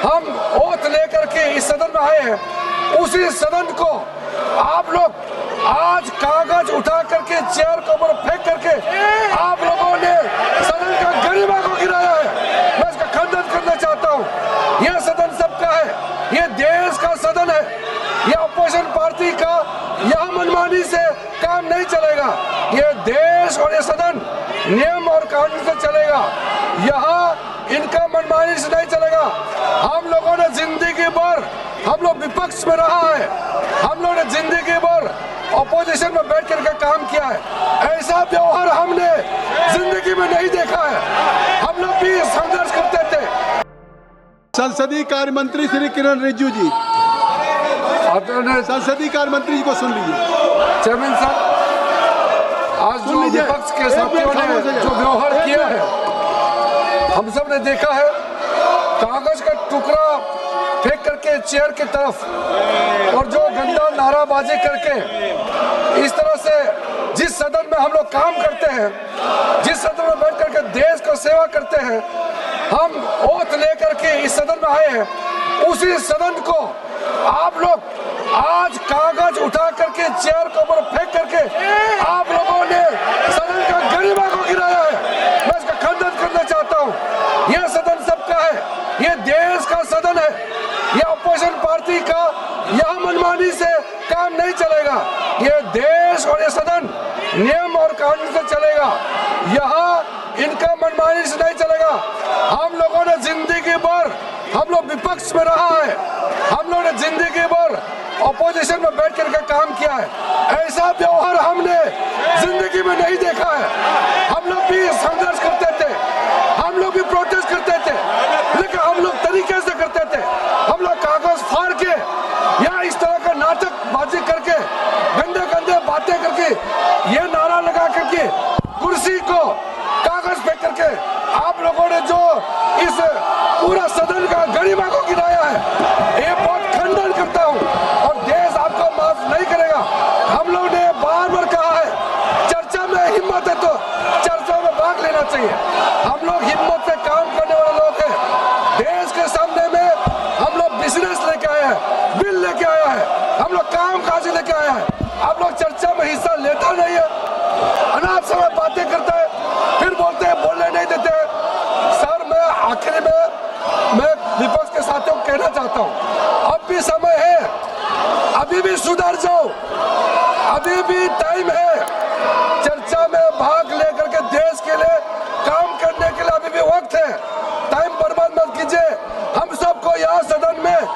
हम ओथ लेकर के इस सदन में आए हैं, उसी सदन को आप लोग आज कागज उठा करके चेयर के ऊपर फेंक करके आप लोगों ने सदन का गरिमा को गिराया है। मैं इसका खंडन करना चाहता हूँ। यह सदन सबका है, यह देश का सदन है, यह अपोजिशन पार्टी का यहाँ मनमानी से काम नहीं चलेगा। यह देश और यह सदन नियम और कानून से चलेगा, यहाँ इनका मनमानी से नहीं चलेगा। हम लोगों ने जिंदगी भर हम लोग विपक्ष में रहा है, हम लोगों ने जिंदगी भर ऑपोजिशन में बैठ करके काम किया है। ऐसा व्यवहार हमने जिंदगी में नहीं देखा है। हम लोग भी संघर्ष करते थे। संसदीय कार्य मंत्री श्री किरण रिजिजू जी, संसदीय कार्य मंत्री जी को सुन लीजिए। चेयरमैन साहब, आज जो विपक्ष के साथियों ने जो व्यवहार किया है, हम सब ने देखा है। कागज का टुकड़ा फेंक करके चेयर की तरफ और जो गंदा नाराबाजी करके इस तरह से जिस सदन में हम लोग काम करते हैं, जिस सदन में बैठ करके देश को सेवा करते हैं, हम ओथ लेकर के इस सदन में आए हैं, उसी सदन को आप लोग आज कागज उठा करके चेयर के ऊपर फेंक करके आप लोगों ने सदन का गरिमा को गिराया है। मैं इसका खंडन करना चाहता हूँ। यह सदन सबका है, यह देश का सदन है, यह अपोजिशन पार्टी का यहाँ मनमानी से काम नहीं चलेगा। यह देश और यह सदन नियम और कानून से चलेगा, यहाँ इनका मनमानी से नहीं चलेगा। हम लोगों ने जिंदगी भर हम लोग विपक्ष में रहा है, हम लोगों ने जिंदगी भर ऑपोजिशन में बैठ करके काम किया है। ऐसा व्यवहार हमने जिंदगी में नहीं देखा है। हम लोग भी संघर्ष करते थे, हम लोग भी प्रोटेस्ट करते थे, लेकिन हम लोग तरीके से करते थे। हम लोग कागज फाड़ के या इस तरह का नाटक बाजी करके गंदे गंदे बातें करके ये नारा लगा करके कुर्सी को कागज फेंक करके आप लोगों ने जो इस पूरा सदन का गरिमा को गिराया है, ये बहुत खंडन करता हूँ और देश आपको माफ नहीं करेगा। हम लोग ने बार बार कहा है, चर्चा में हिम्मत है तो चर्चा में भाग लेना चाहिए। हम लोग हिम्मत से काम करने वाले लोग हैं। देश के सामने में हम लोग बिजनेस लेके आए हैं, बिल लेके आया है, हम लोग काम काज लेके आया है। आप लोग चर्चा में हिस्सा लेता नहीं है, अनाप समय बातें करता है, फिर बोलते हैं बोलने नहीं देते हैं। सर, मैं आखिर में मैं विपक्ष के साथियों को कहना चाहता हूँ, अब भी समय है, अभी भी सुधर जाओ, अभी भी टाइम है। चर्चा में भाग लेकर के देश के लिए काम करने के लिए अभी भी वक्त है। टाइम बर्बाद मत कीजिए। हम सबको यहाँ सदन में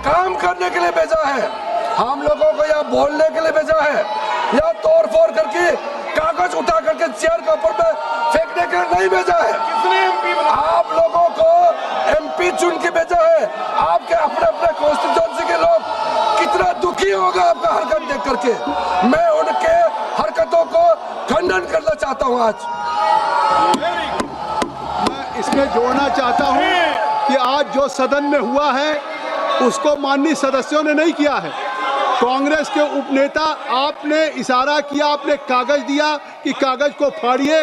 काम करने के लिए भेजा है, हम लोगों को यहाँ बोलने के लिए भेजा है, यहाँ तोड़ फोड़ करके कागज उठा करके चेयर के ऊपर में फेंकने के लिए नहीं भेजा है। आप लोगों को एमपी चुन के भेजा है। आपके अपने अपने कॉन्स्टिट्यूएंसी के लोग कितना दुखी होगा आपका हरकत देख करके। मैं उनके हरकतों को खंडन करना चाहता हूँ। आज मैं इसमें जोड़ना चाहता हूँ कि आज जो सदन में हुआ है उसको माननीय सदस्यों ने नहीं किया है। कांग्रेस के उपनेता, आपने इशारा किया, आपने कागज दिया कि कागज को फाड़िए।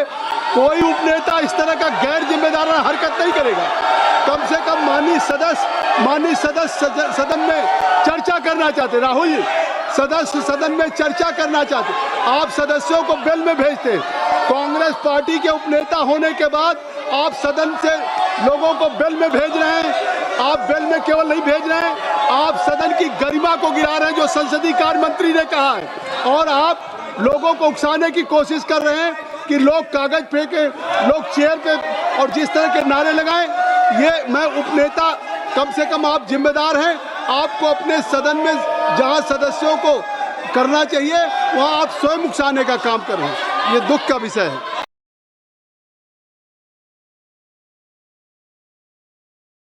कोई उपनेता इस तरह का गैर जिम्मेदाराना हरकत नहीं करेगा। कम से कम माननीय सदस्य सदन में चर्चा करना चाहते, राहुल जी सदस्य सदन में चर्चा करना चाहते, आप सदस्यों को बेल में भेजते। कांग्रेस पार्टी के उपनेता होने के बाद आप सदन से लोगों को बेल में भेज रहे हैं। आप बेल में केवल नहीं भेज रहे हैं, आप सदन की गरिमा को गिरा रहे हैं, जो संसदीय कार्य मंत्री ने कहा है। और आप लोगों को उकसाने की कोशिश कर रहे हैं कि लोग कागज फेंके, लोग चेयर पे और जिस तरह के नारे लगाएं। ये मैं उपनेता, कम से कम आप जिम्मेदार हैं, आपको अपने सदन में जहां सदस्यों को करना चाहिए वहां आप स्वयं उकसाने का काम कर रहे हैं। ये दुख का विषय है।